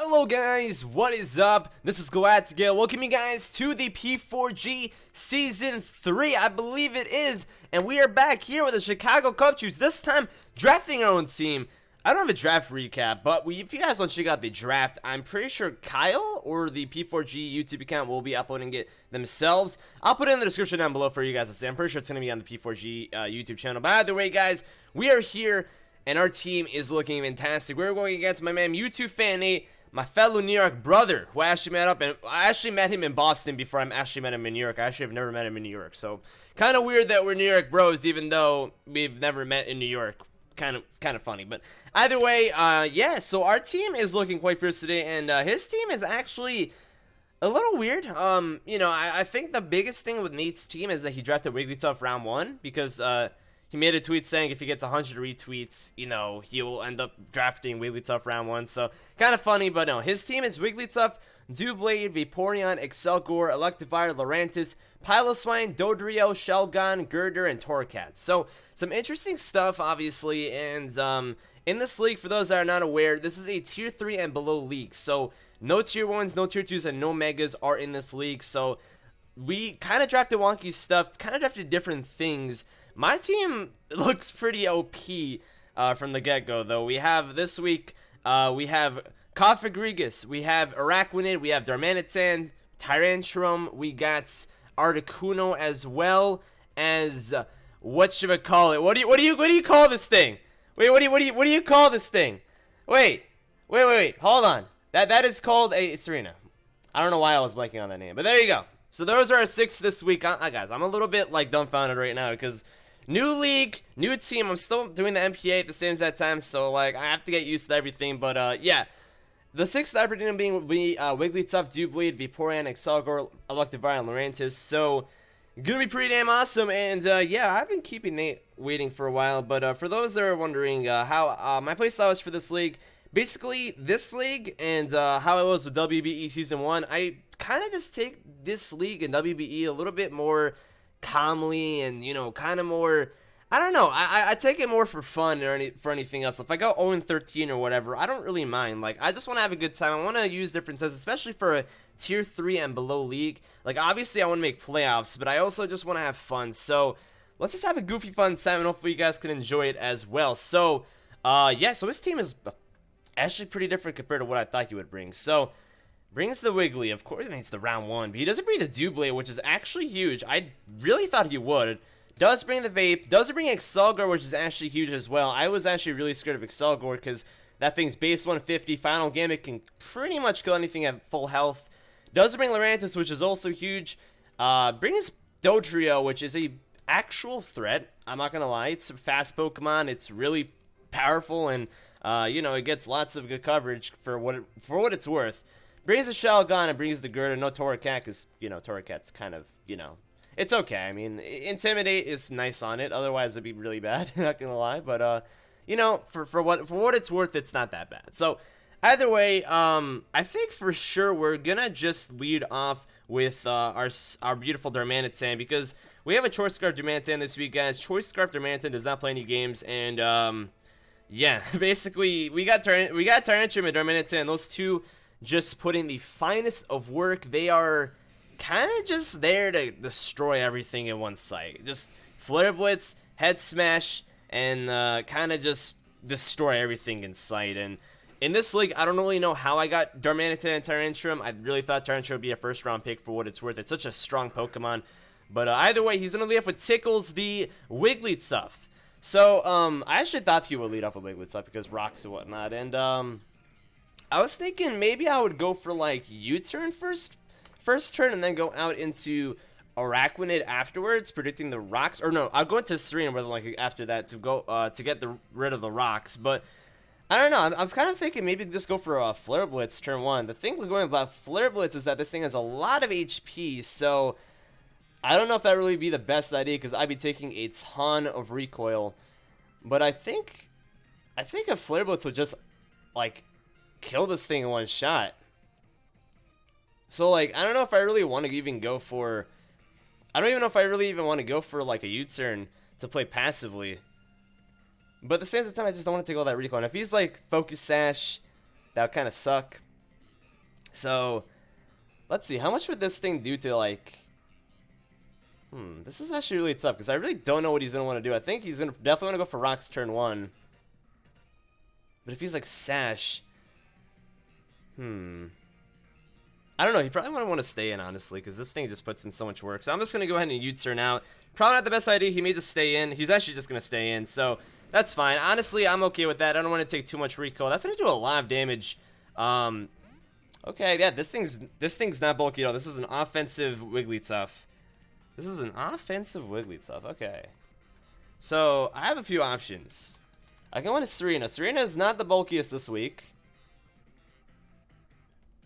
Hello guys, what is up? This is Noibats again. Welcome you guys to the P4G Season 3, I believe it is. And we are back here with the Chicago Cubchoos, this time drafting our own team. I don't have a draft recap, but if you guys want to check out the draft, I'm pretty sure Kyle or the P4G YouTube account will be uploading it themselves. I'll put it in the description down below for you guys to see. I'm pretty sure it's going to be on the P4G YouTube channel. But either way, guys, we are here, and our team is looking fantastic. We're going against my man YouTube Fan 8. My fellow New York brother, who I actually met up, and I actually met him in Boston before I actually met him in New York. I actually have never met him in New York, so kind of weird that we're New York bros, even though we've never met in New York. Kind of funny, but either way, yeah. So our team is looking quite fierce today, and his team is actually a little weird. You know, I think the biggest thing with Nate's team is that he drafted Wigglytuff round 1 because he made a tweet saying if he gets 100 retweets, you know, he will end up drafting Wigglytuff round 1. So, kind of funny, but no. His team is Wigglytuff, Doublade, Vaporeon, Excelgor, Electivire, Lurantis, Piloswine, Dodrio, Shelgon, Girder, and Torracat. So, some interesting stuff, obviously, and in this league, for those that are not aware, this is a Tier 3 and below league. So, no Tier 1s, no Tier 2s, and no Megas are in this league. So, we kind of drafted wonky stuff, kind of drafted different things. My team looks pretty OP from the get-go, though. We have, this week, we have Cofagrigus, we have Araquanid, we have Darmanitan, Tyrantrum, we got Articuno as well as, what should I call it? What do you call this thing? Wait, what do you call this thing? Wait, hold on. That is called a Serena. I don't know why I was blanking on that name, but there you go. So those are our 6 this week. Guys, I'm a little bit, like, dumbfounded right now because new league, new team. I'm still doing the MPA at the same exact time, so, like, I have to get used to everything. But, yeah. The 6 that I predict being will be Wigglytuff, Doublade, Vaporeon, Excelgor, Electivire, and Lurantis. So, gonna be pretty damn awesome. And, yeah, I've been keeping Nate waiting for a while. But, for those that are wondering how my playstyle is for this league, basically, this league and how it was with WBE Season 1, I kind of just take this league and WBE a little bit more calmly and, you know, kind of more, I don't know, I take it more for fun or for anything else. If I go 0-13 or whatever, I don't really mind. Like, I just want to have a good time. I want to use different sets, especially for a Tier 3 and below league. Like, obviously, I want to make playoffs, but I also just want to have fun. So, let's just have a goofy fun time, and hopefully you guys can enjoy it as well. So, yeah, so this team is actually pretty different compared to what I thought he would bring. So, brings the Wiggly, of course. I mean, it's the round 1, but he doesn't bring the Doublade, which is actually huge. I really thought he would. Does bring the Vape. Doesn't bring Excelgor, which is actually huge as well. I was actually really scared of Excelgor because that thing's base 150. Final Gambit can pretty much kill anything at full health. Doesn't bring Lurantis, which is also huge. Brings Dodrio, which is a actual threat. I'm not gonna lie. It's a fast Pokemon. It's really powerful, and you know, it gets lots of good coverage for what it's worth. Brings the Shelgon and brings the Girder. No Torracat, because, you know, Torracat's kind of, you know, it's okay. I mean, Intimidate is nice on it. Otherwise, it'd be really bad. Not gonna lie. But, you know, for what it's worth, it's not that bad. So, either way, I think for sure we're gonna just lead off with our beautiful Darmanitan, because we have a Choice Scarf Darmanitan this week, guys. Choice Scarf Darmanitan does not play any games, and, yeah, basically, we got Tyrantrum and Darmanitan. Those two just put in the finest of work. They are kind of just there to destroy everything in one sight. Just Flare Blitz, Head Smash, and kind of just destroy everything in sight. And in this league, I don't really know how I got Darmanitan and Tyrantrum. I really thought Tyrantrum would be a first-round pick for what it's worth. It's such a strong Pokemon. But either way, he's going to lead off with Tickles, the Wigglytuff. So, I actually thought he would lead off with Wigglytuff because rocks and whatnot. And, I was thinking maybe I would go for, like, U-turn first turn and then go out into Araquanid afterwards, predicting the rocks. Or no, I'll go into Serena rather like after that to go to get rid of the rocks. But I don't know. I'm kind of thinking maybe just go for a Flare Blitz turn 1. The thing with going about Flare Blitz is that this thing has a lot of HP, so I don't know if that really be the best idea because I'd be taking a ton of recoil. But I think a Flare Blitz would just, like, kill this thing in one shot. So, like, I don't know if I really want to even go for, I don't even know if I really even want to go for, like, a U-turn to play passively. But at the same time, I just don't want to take all that recoil. And if he's, like, Focus Sash, that would kind of suck. So, let's see. How much would this thing do to, like... This is actually really tough, because I really don't know what he's going to want to do. I think he's gonna definitely want to go for Rocks turn 1. But if he's, like, Sash... I don't know. He probably might want to stay in, honestly, because this thing just puts in so much work. So I'm just going to go ahead and U-turn out. Probably not the best idea. He may just stay in. He's actually just going to stay in, so that's fine. Honestly, I'm okay with that. I don't want to take too much recoil. That's going to do a lot of damage. Okay, yeah, this thing's not bulky at all. This is an offensive Wigglytuff. This is an offensive Wigglytuff. Okay. So, I have a few options. I can go into Serena. Serena is not the bulkiest this week.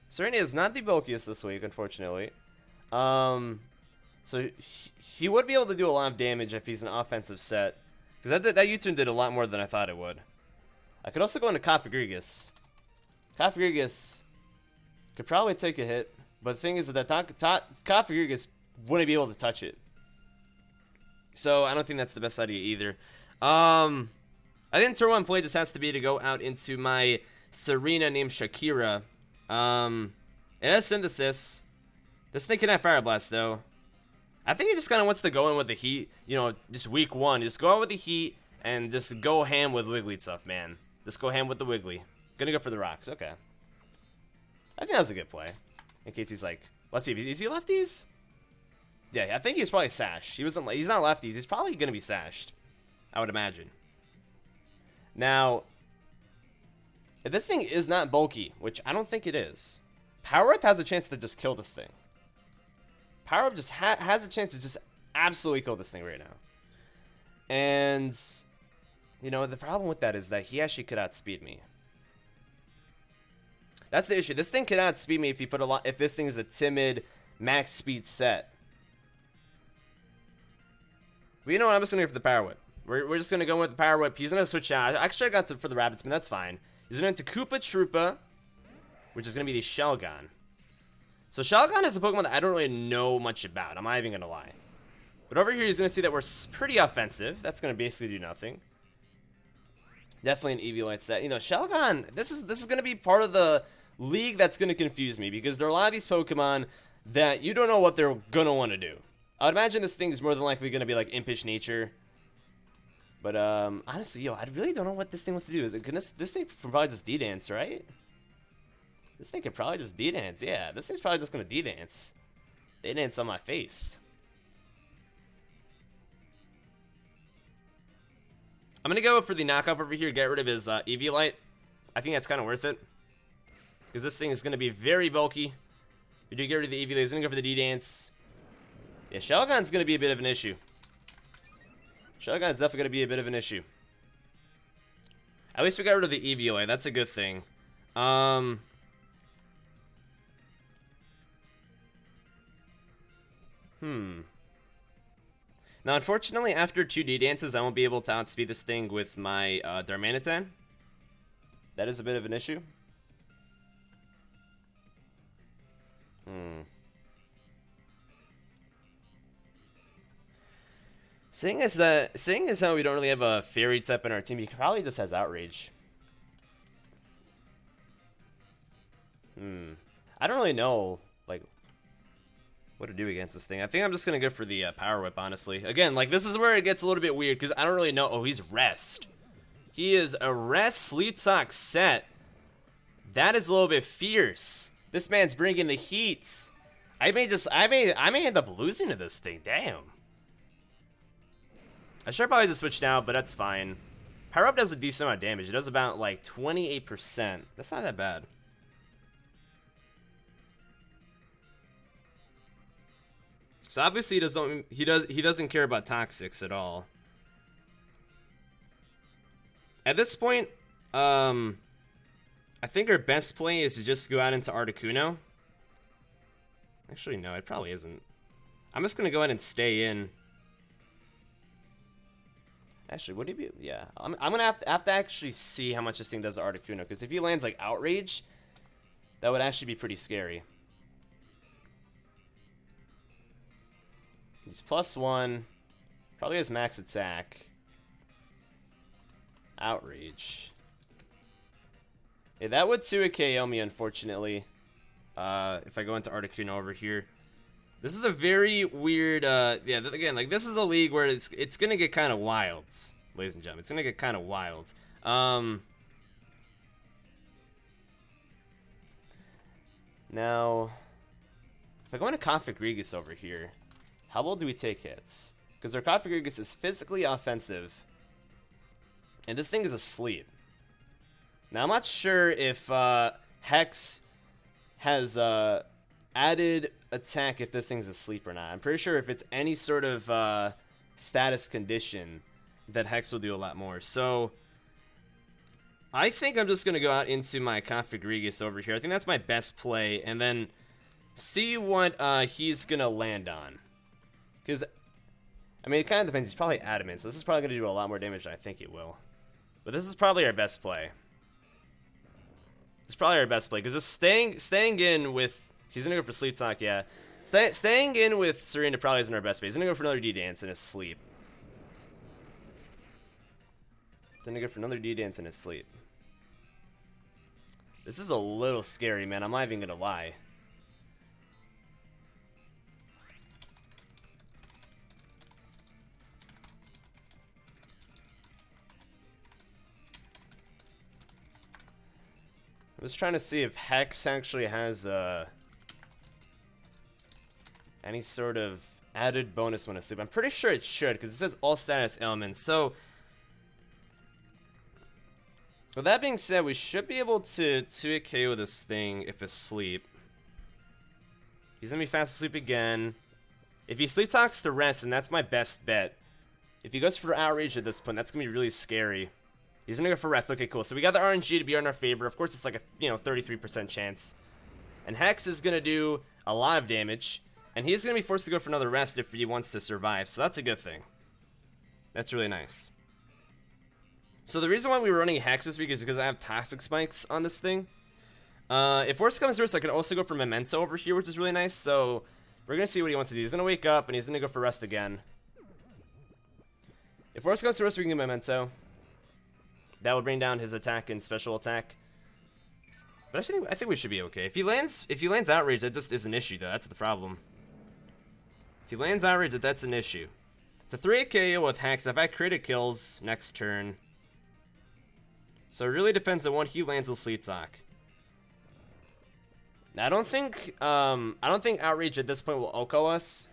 Serena is not the bulkiest this week, unfortunately. So, he would be able to do a lot of damage if he's an offensive set. Because that U-turn did a lot more than I thought it would. I could also go into Cofagrigus. Cofagrigus could probably take a hit. But the thing is that Cofagrigus wouldn't be able to touch it. So, I don't think that's the best idea either. I think turn 1 play just has to be to go out into my Serena named Shakira. It has Synthesis. This thing can have Fire Blast, though. I think he just kind of wants to go in with the heat. You know, just week 1. Just go out with the heat and just go ham with Wigglytuff, man. Just go ham with the Wiggly. Gonna go for the rocks. Okay. I think that was a good play. In case he's like, let's see. Is he lefties? Yeah, I think he's probably Sash. He's not lefties. He's probably gonna be Sashed, I would imagine. Now, if this thing is not bulky, which I don't think it is, Power Up has a chance to just kill this thing. Power Up just has a chance to just absolutely kill this thing right now. And, you know, the problem with that is that he actually could outspeed me. That's the issue. This thing could outspeed me if this thing is a timid max speed set. But you know what? I'm just gonna go for the Power Whip. We're just gonna go with the Power Whip. He's gonna switch out. Actually, I got for the Rabbits, but that's fine. He's gonna into Koopa Troopa, which is gonna be the Shelgon. So Shelgon is a Pokemon that I don't really know much about. I'm not even gonna lie. But over here, he's gonna see that we're pretty offensive. That's gonna basically do nothing. Definitely an Eevee Light set. You know, Shelgon. This is gonna be part of the league that's gonna confuse me because there are a lot of these Pokemon that you don't know what they're gonna want to do. I would imagine this thing is more than likely gonna be like Impish Nature. But honestly, yo, I really don't know what this thing wants to do. This thing can probably just D-Dance, right? This thing could probably just D-Dance. Yeah, this thing's probably just gonna D-Dance. D-Dance on my face. I'm gonna go for the knockoff over here. Get rid of his Eviolite. I think that's kind of worth it because this thing is gonna be very bulky. We do get rid of the Eviolite. He's gonna go for the D-Dance. Yeah, Shelgon's gonna be a bit of an issue. Shelgon is definitely going to be a bit of an issue. At least we got rid of the Eevee. That's a good thing. Now, unfortunately, after 2 D-Dances, I won't be able to outspeed this thing with my Darmanitan. That is a bit of an issue. Seeing as how we don't really have a Fairy type in our team, he probably just has Outrage. I don't really know, like, what to do against this thing. I think I'm just gonna go for the Power Whip, honestly. Again, like, this is where it gets a little bit weird, because I don't really know. Oh, he's Rest. He is a Rest Sleep Talk set. That is a little bit fierce. This man's bringing the heat. I may end up losing to this thing. Damn. I should probably just switch out, but that's fine. Power Up does a decent amount of damage. It does about like 28%. That's not that bad. So obviously he doesn't care about Toxics at all. At this point, I think our best play is to just go out into Articuno. Actually, no, it probably isn't. I'm just gonna go ahead and stay in. Actually, would he be? Yeah, I'm gonna have to actually see how much this thing does to Articuno, because if he lands like Outrage, that would actually be pretty scary. He's +1, probably has max attack. Outrage. Yeah, that would 2 KO me, unfortunately. If I go into Articuno over here. This is a very weird, yeah, again, like, this is a league where it's gonna get kind of wild, ladies and gentlemen. It's gonna get kind of wild. Now, if I go into Configurigus over here, how well do we take hits? Because our Configurigus is physically offensive, and this thing is asleep. Now, I'm not sure if Hex has added attack if this thing's asleep or not. I'm pretty sure if it's any sort of status condition, that Hex will do a lot more. So, I think I'm just going to go out into my Configurigus over here. I think that's my best play, and then see what he's going to land on. Because, I mean, it kind of depends. He's probably adamant, so this is probably going to do a lot more damage than I think it will. But this is probably our best play. It's probably our best play, because staying in with... He's going to go for Sleep Talk, yeah. Staying in with Serena probably isn't our best play. He's going to go for another D-Dance in his sleep. He's going to go for another D-Dance in his sleep. This is a little scary, man. I'm not even going to lie. I'm just trying to see if Hex actually has any sort of added bonus when asleep. I'm pretty sure it should, because it says all status ailments. So, with that being said, we should be able to 2-hit KO this thing if asleep. He's going to be fast asleep again. If he sleep talks to rest, and that's my best bet. If he goes for outrage at this point, that's going to be really scary. He's going to go for rest. Okay, cool. So we got the RNG to be in our favor. Of course, it's like a 33% chance. And Hex is going to do a lot of damage. And he's going to be forced to go for another rest if he wants to survive. So that's a good thing. That's really nice. So the reason why we were running Hex this week is because I have Toxic Spikes on this thing. If worse comes to worse, I could also go for Memento over here, which is really nice. So we're going to see what he wants to do. He's going to wake up, and he's going to go for rest again. If worse comes to worse, we can get Memento. That will bring down his attack and special attack. But I think we should be okay. If he lands outrage, that just is an issue though. That's the problem. If he lands outrage, that's an issue. It's a 3-hit KO with Hex. If I crit kills next turn. So it really depends on what he lands with Sleep Talk. Now, I don't think outrage at this point will OHKO us.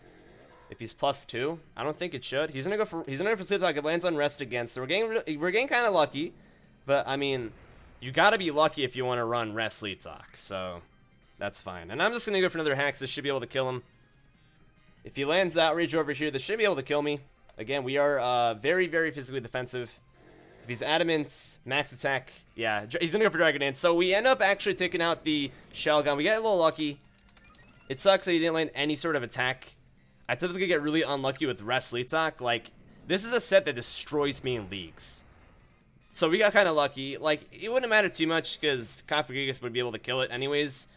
If he's +2, I don't think it should. He's gonna go for Sleep Talk. It lands on rest again, so we're getting kind of lucky. But I mean, you gotta be lucky if you want to run rest Sleep Talk. So that's fine. And I'm just gonna go for another Hex. This should be able to kill him. If he lands outrage over here, this should be able to kill me. Again, we are very, very physically defensive. If he's adamant, max attack, yeah, he's gonna go for Dragon Dance. So we end up actually taking out the SHELGON. We get a little lucky. It sucks that he didn't land any sort of attack. I typically get really unlucky with rest Sleep Talk. Like, this is a set that destroys me in leagues. So we got kind of lucky. Like, it wouldn't matter too much because Configurigus would be able to kill it anyways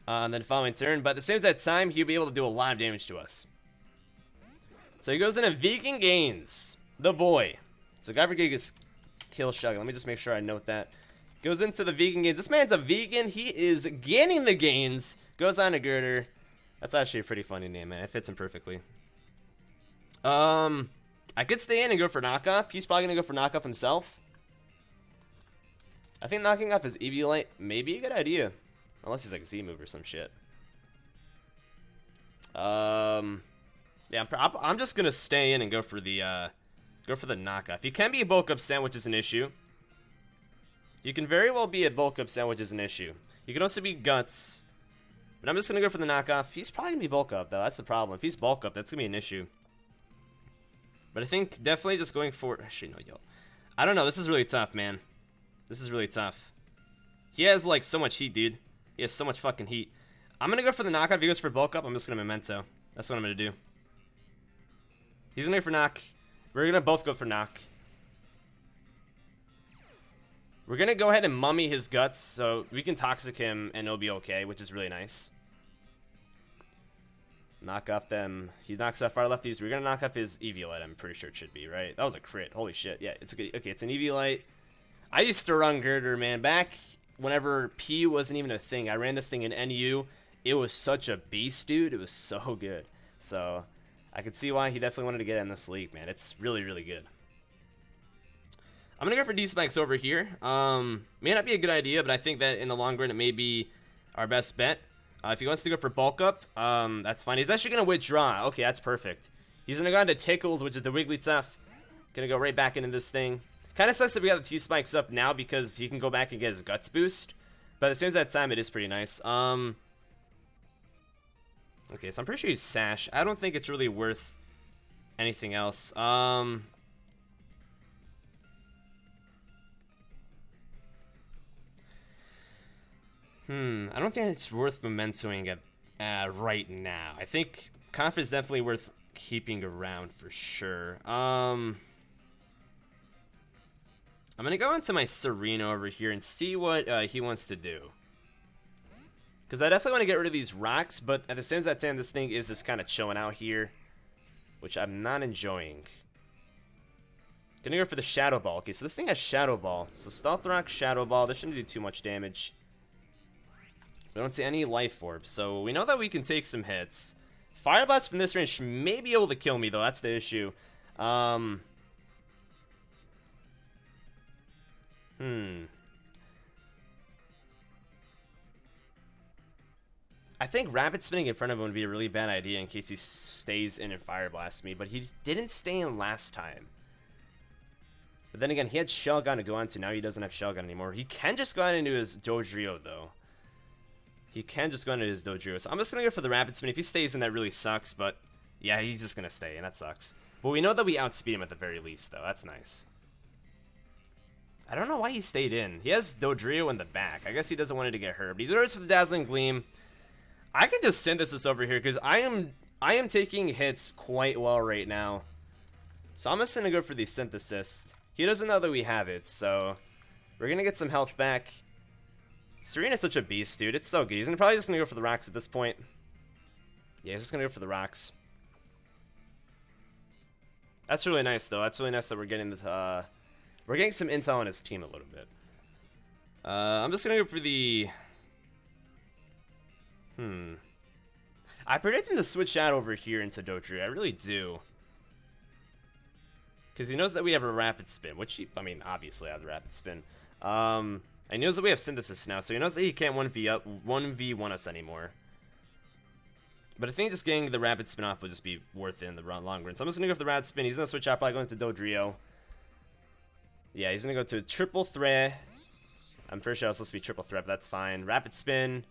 on the following turn. But at the same time, he'd be able to do a lot of damage to us. So he goes into Vegan Gains. The boy. So Configurigus kills SHELGON. Let me just make sure I note that. Goes into the Vegan Gains. This man's a vegan. He is gaining the gains. Goes on to Girder. That's actually a pretty funny name, man. It fits him perfectly. I could stay in and go for knockoff. He's probably going to go for knockoff himself. I think knocking off his Eviolite may be a good idea. Unless he's like a Z-move or some shit. Yeah, I'm just going to stay in and go for the knockoff. He can be a bulk up sandwich is an issue. You can very well be a bulk up sandwich is an issue. You can also be guts. But I'm just going to go for the knockoff. He's probably going to be bulk up, though. That's the problem. If he's bulk up, that's going to be an issue. But I think definitely just going for... Actually, no, yo. I don't know. This is really tough, man. This is really tough. He has, like, so much heat, dude. He has so much fucking heat. I'm going to go for the knockoff. If he goes for bulk up, I'm just going to Memento. That's what I'm going to do. He's going to go for knock. We're going to both go for knock. We're going to go ahead and mummy his guts, so we can toxic him and it'll be okay, which is really nice. Knock off them. He knocks off our lefties. We're going to knock off his Eviolite, I'm pretty sure it should be, right? That was a crit. Holy shit. Yeah, it's a good. Okay, it's an Eviolite. I used to run Girder, man. Back whenever P wasn't even a thing. I ran this thing in NU. It was such a beast, dude. It was so good. So I could see why he definitely wanted to get in this league, man. It's really, really good. I'm going to go for D-Spikes over here. May not be a good idea, but I think that in the long run, it may be our best bet. If he wants to go for bulk up, that's fine. He's actually going to withdraw. Okay, that's perfect. He's going to go into Tickles, which is the Wigglytuff. Going to go right back into this thing. Kind of sucks that we got the T-Spikes up now because he can go back and get his Guts boost. But as soon as that time, it is pretty nice. Okay, so I'm pretty sure he's Sash. I don't think it's really worth anything else. I don't think it's worth mementoing it right now. I think Conf is definitely worth keeping around for sure. I'm gonna go into my Serena over here and see what he wants to do. Because I definitely want to get rid of these rocks, but at the same time, this thing is just kind of chilling out here, which I'm not enjoying. Gonna go for the Shadow Ball. Okay, so this thing has Shadow Ball. So Stealth Rock, Shadow Ball. This shouldn't do too much damage. We don't see any Life Orbs, so we know that we can take some hits. Fire Blast from this range may be able to kill me, though. That's the issue. I think Rapid Spinning in front of him would be a really bad idea in case he stays in and Fire Blasts me, but he didn't stay in last time. But then again, he had Shelgon to go on to. Now he doesn't have Shelgon anymore. He can just go on into his Dodrio, though. He can just go into his Dodrio. So I'm just going to go for the Rapid Spin. If he stays in, that really sucks, but yeah, he's just going to stay, and that sucks. But we know that we outspeed him at the very least, though. That's nice. I don't know why he stayed in. He has Dodrio in the back. I guess he doesn't want it to get hurt. But he's orders for the Dazzling Gleam. I could just Synthesis over here because I am taking hits quite well right now. So I'm just going to go for the Synthesis. He doesn't know that we have it, so we're going to get some health back. Serena's such a beast, dude. It's so good. He's probably just going to go for the rocks at this point. Yeah, he's just going to go for the rocks. That's really nice, though. That's really nice that we're getting this, we're getting some intel on his team a little bit. I'm just going to go for the... I predict him to switch out over here into Dodrio. I really do. Because he knows that we have a Rapid Spin, which he, I mean, obviously I have the Rapid Spin. And he knows that we have Synthesis now, so he knows that he can't 1v1 us anymore. But I think just getting the Rapid Spin off would just be worth it in the long run. So I'm just going to go for the Rapid Spin. He's going to switch out, probably going to Dodrio. Yeah, he's going to go to Triple Threat. I'm pretty sure it's supposed to be Triple Threat, but that's fine. Rapid Spin.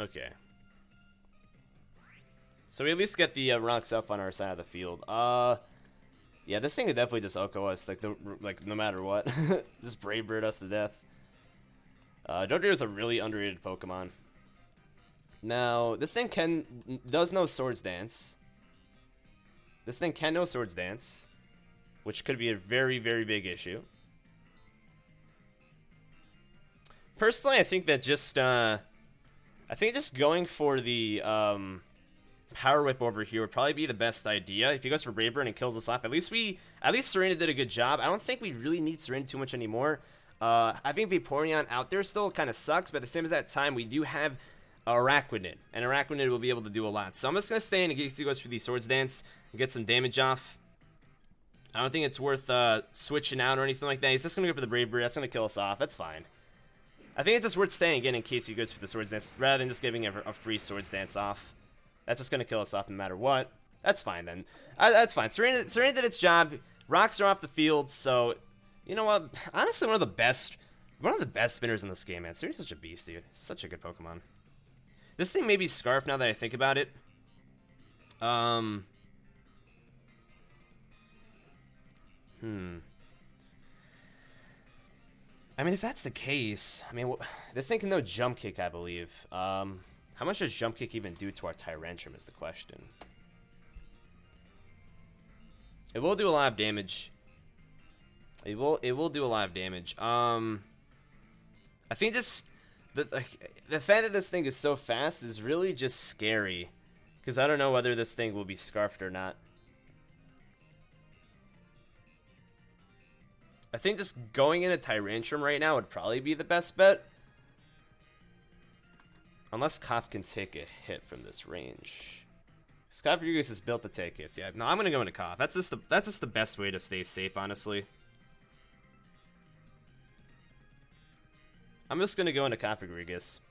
Okay. So we at least get the rocks up on our side of the field. Yeah, this thing could definitely just OHKO us, like no matter what. Just Brave Bird us to death. Dodrio is a really underrated Pokemon. Now, this thing does know Swords Dance. This thing can know Swords Dance, which could be a very, very big issue. Personally, I think that just going for the Power Whip over here would probably be the best idea. If he goes for Brave Bird and kills us off, at least Serena did a good job. I don't think we really need Serena too much anymore. I think Vaporeon out there still kind of sucks, but at the same as that time, we do have Araquanid, and Araquanid will be able to do a lot. So I'm just going to stay in case he goes for the Swords Dance and get some damage off. I don't think it's worth switching out or anything like that. He's just going to go for the Brave Bird. That's going to kill us off. That's fine. I think it's just worth staying in case he goes for the Swords Dance, rather than just giving a free Swords Dance off. That's just going to kill us off no matter what. That's fine, then. That's fine. Serena did its job. Rocks are off the field, so... You know what? Honestly, one of the best spinners in this game, man. Serena's such a beast, dude. Such a good Pokemon. This thing may be Scarf now that I think about it. I mean, if that's the case, I mean, this thing can know Jump Kick, I believe. How much does Jump Kick even do to our Tyrantrum is the question. It will do a lot of damage. It will do a lot of damage. I think just the fact that this thing is so fast is really just scary, because I don't know whether this thing will be Scarfed or not. I think just going into Tyrantrum right now would probably be the best bet. Unless Koth can take a hit from this range. Scott Rodriguez is built to take hits. Yeah, no, I'm gonna go into Koth. That's just the best way to stay safe, honestly. I'm just gonna go into Koth Rodriguez.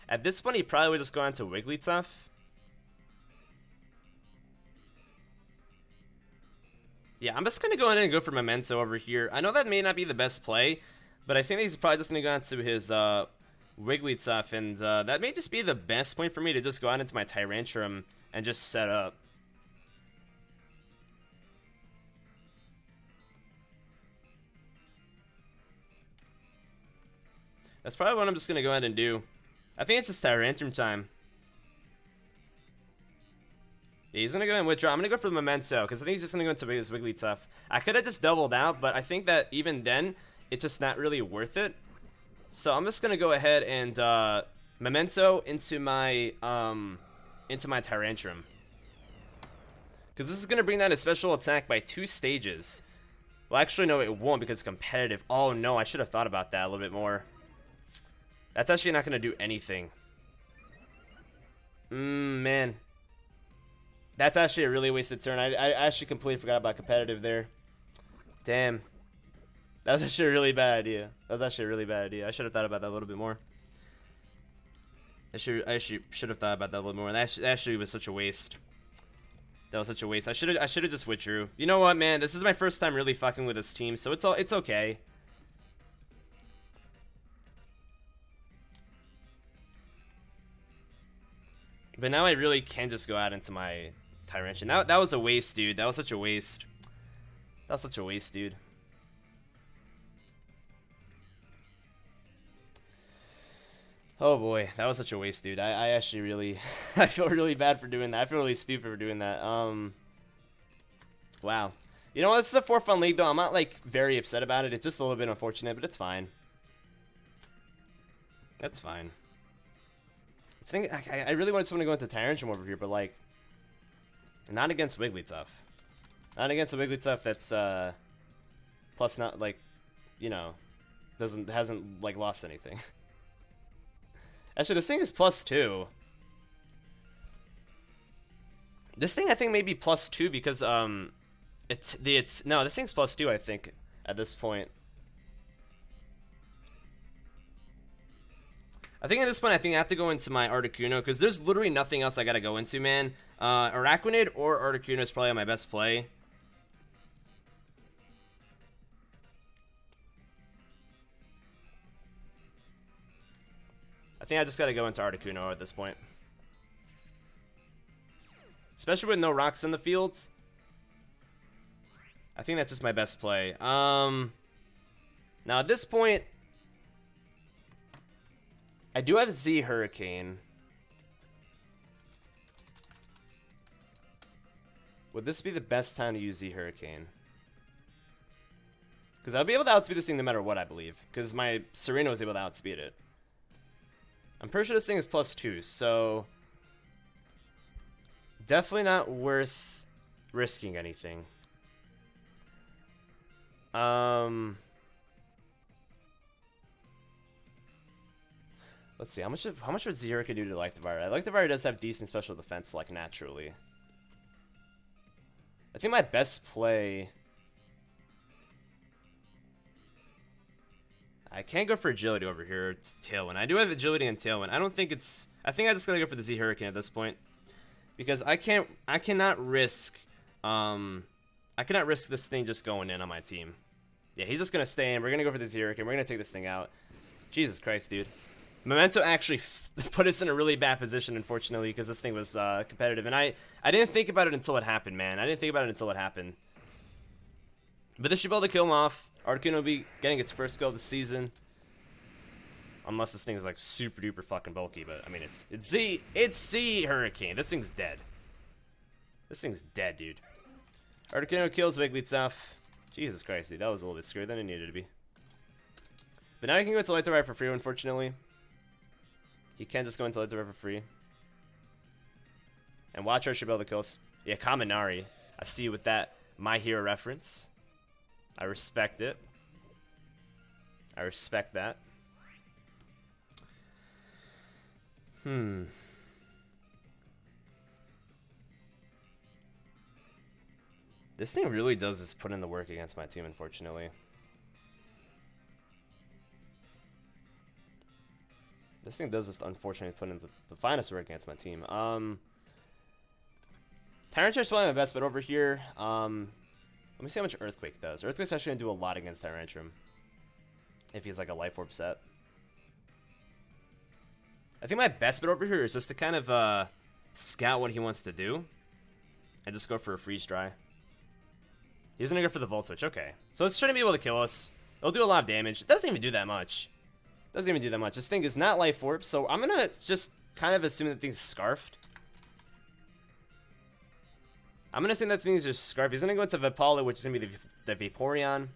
At this point, he probably would just go on to Wigglytuff. Yeah, I'm just going to go in and go for Memento over here. I know that may not be the best play, but I think he's probably just going to go on to his Wigglytuff, and that may just be the best point for me to just go out into my Tyrantrum and just set up. That's probably what I'm just going to go ahead and do. I think it's just Tyrantrum time. Yeah, he's going to go and withdraw. I'm going to go for the Memento, because I think he's just going to go into his Wigglytuff. I could have just doubled out, but I think that even then, it's just not really worth it. So I'm just going to go ahead and Memento into my Tyrantrum. Because this is going to bring down a special attack by 2 stages. Well, actually, no, it won't because it's competitive. Oh, no, I should have thought about that a little bit more. That's actually not going to do anything. Man. That's actually a really wasted turn. I actually completely forgot about competitive there. Damn. That was actually a really bad idea. I should have thought about that a little bit more. I actually should have thought about that a little more. That actually was such a waste. That was such a waste. I should have just withdrew. You know what, man? This is my first time really fucking with this team, so it's okay. But now I really can just go out into my Tyrantrum. That was a waste, dude. That was such a waste. Dude. Oh boy, that was such a waste, dude. I actually really, I feel really bad for doing that. I feel really stupid for doing that. Wow. You know what? This is a 4-fun league, though. I'm not like very upset about it. It's just a little bit unfortunate, but it's fine. That's fine. I really wanted someone to go into Tyrantrum over here, but like, not against Wigglytuff. Not against a Wigglytuff that's plus not like, you know, hasn't like lost anything. Actually, this thing is +2. This thing I think may be +2 because no, this thing's +2 I think at this point. I think at this point I have to go into my Articuno because there's literally nothing else I gotta go into, man. Araquanid or Articuno is probably my best play. I think I just gotta go into Articuno at this point. Especially with no rocks in the fields. I think that's just my best play. Now at this point, I do have Z Hurricane. Would this be the best time to use Z Hurricane? Because I'll be able to outspeed this thing no matter what, I believe. Because my Sereno is able to outspeed it. I'm pretty sure this thing is +2, so definitely not worth risking anything. Let's see, how much would Zero could do to Electivire? Electivire does have decent special defense, like, naturally. I think my best play... I can't go for Agility over here. It's Tailwind. I do have Agility and Tailwind. I don't think it's... I think I just gotta go for the Z Hurricane at this point. Because I cannot risk... I cannot risk this thing just going in on my team. Yeah, he's just gonna stay in. We're gonna go for the Z Hurricane. We're gonna take this thing out. Jesus Christ, dude. Memento actually put us in a really bad position, unfortunately, because this thing was competitive. And I didn't think about it until it happened, man. I didn't think about it until it happened. But this should be able to kill him off. Articuno will be getting its first kill of the season. Unless this thing is like super duper fucking bulky, but I mean it's Z Hurricane. This thing's dead. This thing's dead, dude. Articuno kills Wigglytuff. Jesus Christ, dude, that was a little bit scary than it needed to be. But now I can go to Electivire for free, unfortunately. He can't just go into Light the River free. And Watcher should be able to kill us. Yeah, Kaminari. I see you with that My Hero reference. I respect it. I respect that. This thing really does just put in the work against my team, unfortunately. This thing does just unfortunately put in the finest work against my team. Tyrantrum's probably my best bet over here. Let me see how much Earthquake does. Earthquake's actually going to do a lot against Tyrantrum. If he's like a Life Orb set. I think my best bet over here is just to kind of scout what he wants to do. And just go for a Freeze Dry. He's going to go for the Volt Switch. Okay. So it's trying to be able to kill us. It'll do a lot of damage. It doesn't even do that much. Doesn't even do that much. This thing is not Life Orb, so I'm going to just kind of assume that thing's Scarfed. I'm going to assume that thing's just Scarfed. He's going to go into Vipala, which is going to be the Vaporeon.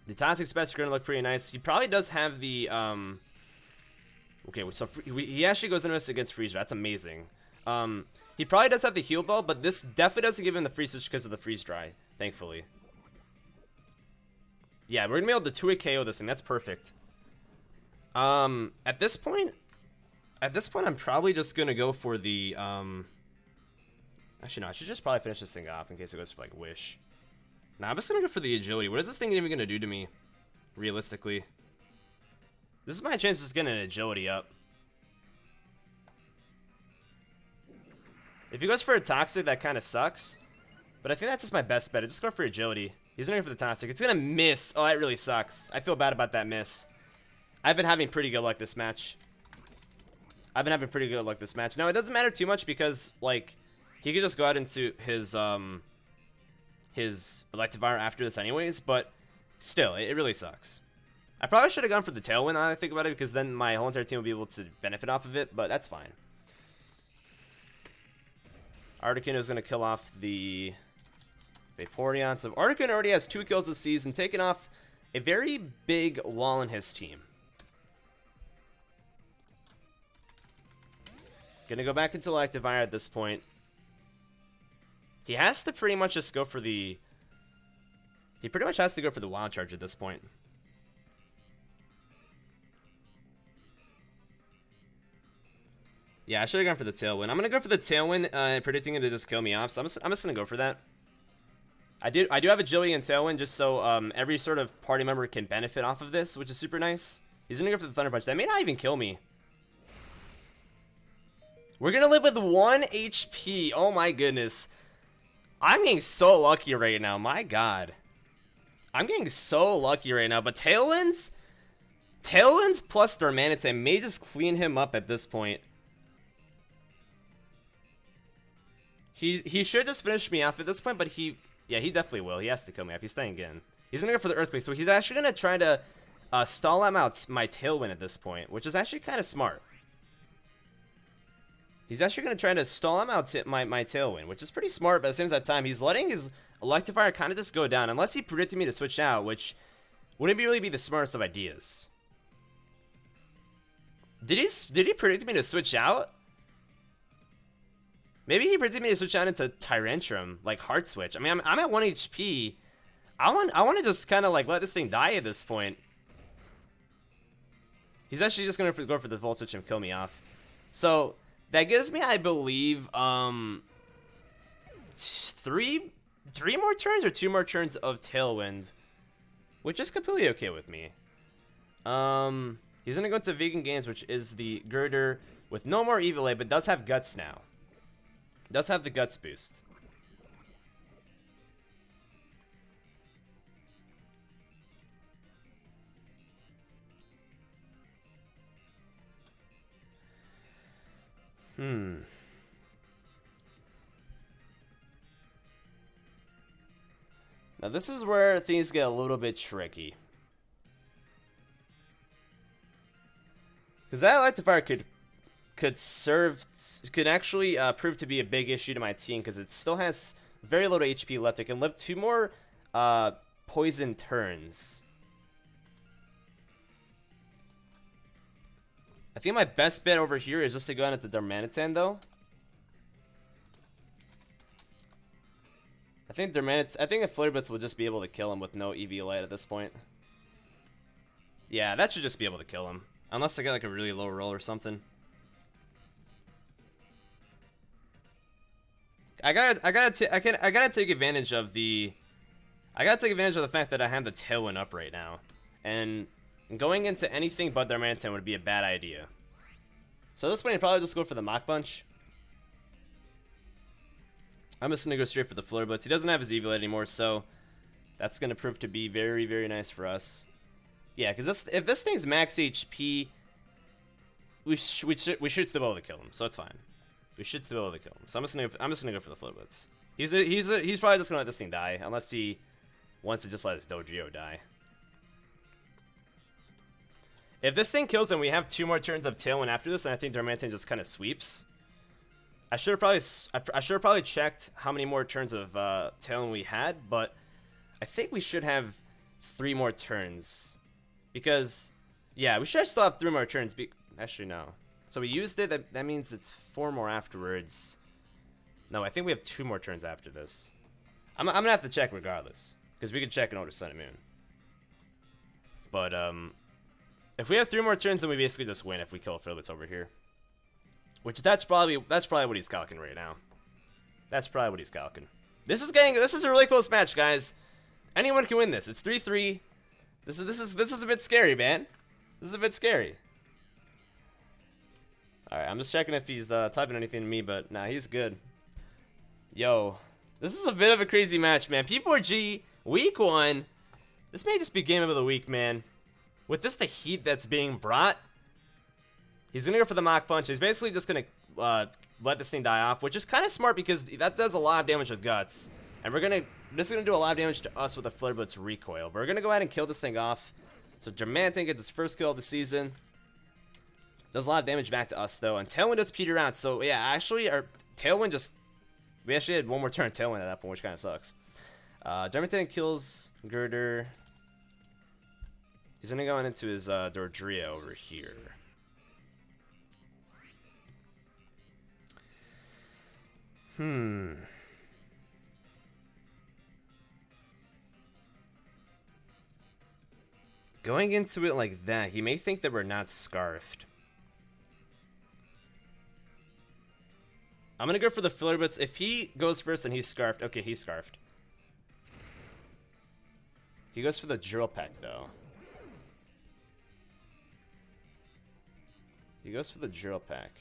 The Toxic Spec's going to look pretty nice. He probably does have the, okay, so he actually goes into us against Freezer. That's amazing. He probably does have the Heal Ball, but this definitely doesn't give him the Free Switch because of the Freeze Dry, thankfully. Yeah, we're going to be able to 2-hit KO this thing. That's perfect. At this point, I'm probably just going to go for the, actually, no, I should just probably finish this thing off in case it goes for, like, Wish. Nah, I'm just going to go for the Agility. What is this thing even going to do to me, realistically? This is my chance to get an Agility up. If he goes for a Toxic, that kind of sucks. But I think that's just my best bet. I just go for Agility. He's going for the Toxic. It's going to miss. Oh, that really sucks. I feel bad about that miss. I've been having pretty good luck this match. Now, it doesn't matter too much because, like, he could just go out into his Electivire after this anyways, but still, it really sucks. I probably should have gone for the Tailwind now that I think about it, because then my whole entire team will be able to benefit off of it, but that's fine. Articuno is going to kill off the Vaporeon. So Articuno already has 2 kills this season, taking off a very big wall in his team. Gonna go back into Electivire at this point. He has to pretty much just go for the... He pretty much has to go for the Wild Charge at this point. Yeah, I should have gone for the Tailwind. I'm going to go for the Tailwind, predicting him to just kill me off, so I'm just going to go for that. I do have Agility and Tailwind just so every sort of party member can benefit off of this, which is super nice. He's going to go for the Thunder Punch. That may not even kill me. We're going to live with 1 HP. Oh my goodness. I'm getting so lucky right now. My god. I'm getting so lucky right now. But Tailwinds plus Darmanitan may just clean him up at this point. He should just finish me off at this point, but he definitely will. He has to kill me off. He's staying in. He's going to go for the Earthquake, so he's actually going to try to stall out my Tailwind at this point, which is actually kind of smart. He's actually going to try to stall him out my Tailwind, which is pretty smart, but at the same time, he's letting his Electivire kind of just go down, unless he predicted me to switch out, which wouldn't really be the smartest of ideas. Did he predict me to switch out? Maybe he predicted me to switch out into Tyrantrum, like Heart Switch. I mean, I'm at 1 HP. I want to just kind of like let this thing die at this point. He's actually just going to go for the Volt Switch and kill me off. So that gives me, I believe, 3 more turns or 2 more turns of Tailwind, which is completely okay with me. He's going to go to Vegan Games, which is the Girder with no more Evil A, but does have Guts now. Does have the Guts boost. Now this is where things get a little bit tricky. Because that Electivire could actually prove to be a big issue to my team, because it still has very little HP left. It can live 2 more poison turns. I think my best bet over here is just to go on at the Darmanitan, though. I think the Flurblitz will just be able to kill him with no EV light at this point. Yeah, that should just be able to kill him. Unless I get like a really low roll or something. I gotta take advantage of the fact that I have the Tailwind up right now. And going into anything but Darmanitan would be a bad idea. So at this point, I'd probably just go for the Mach Punch. I'm just gonna go straight for the Flurblitz. He doesn't have his EV light anymore, so that's gonna prove to be very, very nice for us. Yeah, because if this thing's max HP, we should still be able to kill him, so it's fine. We should still be able to kill him. So I'm just gonna go for the Flurblitz. He's probably just gonna let this thing die, unless he wants to just let his Dodrio die. If this thing kills and we have 2 more turns of Tailwind after this, and I think Darmanitan just kind of sweeps. I should have probably checked how many more turns of Tailwind we had, but I think we should have 3 more turns. Because, yeah, we should still have 3 more turns. Actually, no. So we used it. That means it's 4 more afterwards. No, I think we have 2 more turns after this. I'm going to have to check regardless. Because we can check in order Sun and Moon. But, if we have 3 more turns, then we basically just win if we kill Flurblitz over here. Which that's probably what he's calcing right now. That's probably what he's calcing. This is a really close match, guys. Anyone can win this. It's 3-3. This is a bit scary, man. This is a bit scary. Alright, I'm just checking if he's typing anything to me, but nah, he's good. Yo, this is a bit of a crazy match, man. P4G, week 1. This may just be game of the week, man. With just the heat that's being brought, he's gonna go for the Mach Punch. He's basically just gonna let this thing die off, which is kind of smart because that does a lot of damage with Guts. And this is gonna do a lot of damage to us with a Flurblitz recoil. But we're gonna go ahead and kill this thing off. So Darmanitan gets his first kill of the season. Does a lot of damage back to us though, and Tailwind does peter out. So yeah, actually our Tailwind we actually had 1 more turn Tailwind at that point, which kind of sucks. Darmanitan kills Girder. He's gonna go into his Dodrio over here. Going into it like that, he may think that we're not scarfed. I'm gonna go for the Flurblitz. If he goes first and he's scarfed, okay, he's scarfed. He goes for the Drill Peck though. He goes for the Drill Peck.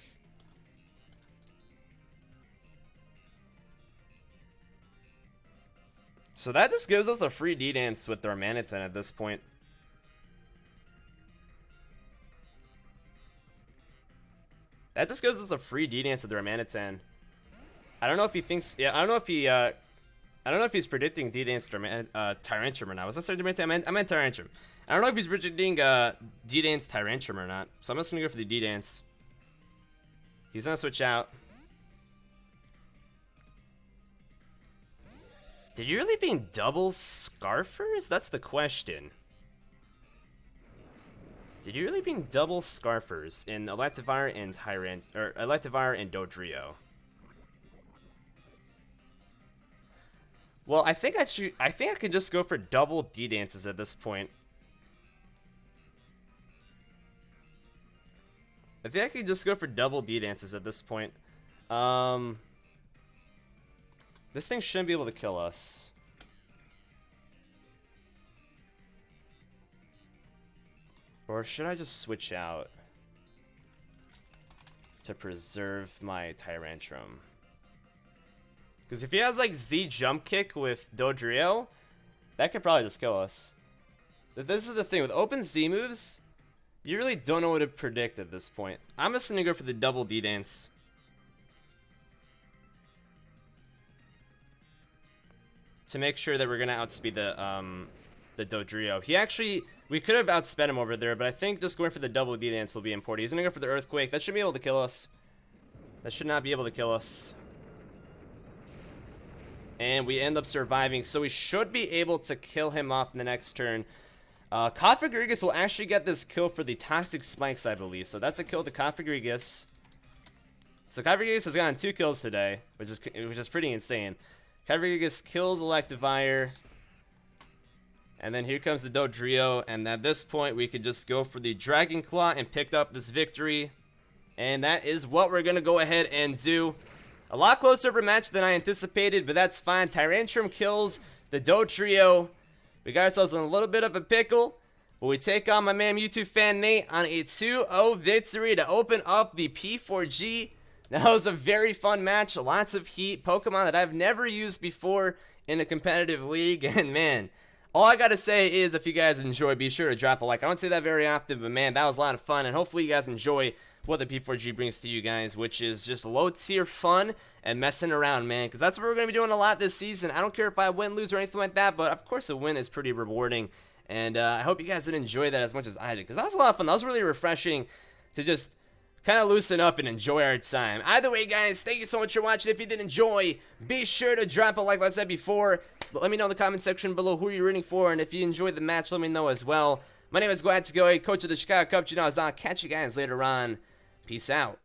So that just gives us a free D-Dance with Darmanitan at this point. That just gives us a free D-Dance with Darmanitan. I don't know if he thinks... Yeah, I don't know if he's predicting D-Dance Tyrantrum or not. Was that Darmanitan? I meant Tyrantrum. I don't know if he's predicting D-Dance Tyrantrum or not. So I'm just going to go for the D-Dance. He's going to switch out. Did you really mean double Scarfers? That's the question. Did you really mean double Scarfers in Electivire and Electivire and Dodrio? Well, I think I could just go for double D-Dances at this point. I think I could just go for double D-Dances at this point. This thing shouldn't be able to kill us. Or should I just switch out to preserve my Tyrantrum? Because if he has like Z jump kick with Dodrio, that could probably just kill us. But this is the thing, with open Z moves, you really don't know what to predict at this point. I'm just gonna go for the double D-Dance. To make sure that we're gonna outspeed the Dodrio. We could have outsped him over there, but I think just going for the double D-Dance will be important. He's gonna go for the Earthquake. That should be able to kill us. That should not be able to kill us. And we end up surviving, so we should be able to kill him off in the next turn. Cofagrigus will actually get this kill for the Toxic Spikes, I believe. So that's a kill to Cofagrigus. So Cofagrigus has gotten 2 kills today, which is pretty insane. Cofagrigus kills Electivire. And then here comes the Dodrio, and at this point we could just go for the Dragon Claw and pick up this victory. And that is what we're going to go ahead and do. A lot closer of a match than I anticipated, but that's fine. Tyrantrum kills the Dodrio. We got ourselves in a little bit of a pickle, but we take on my man YouTube fan Nate on a 2-0 victory to open up the P4G. That was a very fun match, lots of heat, Pokemon that I've never used before in a competitive league, and man, all I gotta say is if you guys enjoy, be sure to drop a like. I don't say that very often, but man, that was a lot of fun, and hopefully you guys enjoy what the P4G brings to you guys, which is just low-tier fun and messing around, man, because that's what we're going to be doing a lot this season. I don't care if I win, lose, or anything like that, but of course a win is pretty rewarding, and I hope you guys did enjoy that as much as I did, because that was a lot of fun. That was really refreshing to just kind of loosen up and enjoy our time. Either way, guys, thank you so much for watching. If you did enjoy, be sure to drop a like, like I said before. But let me know in the comment section below who you're rooting for, and if you enjoyed the match, let me know as well. My name is Cubchoos, coach of the Chicago Cubchoos. I'll catch you guys later on. Peace out.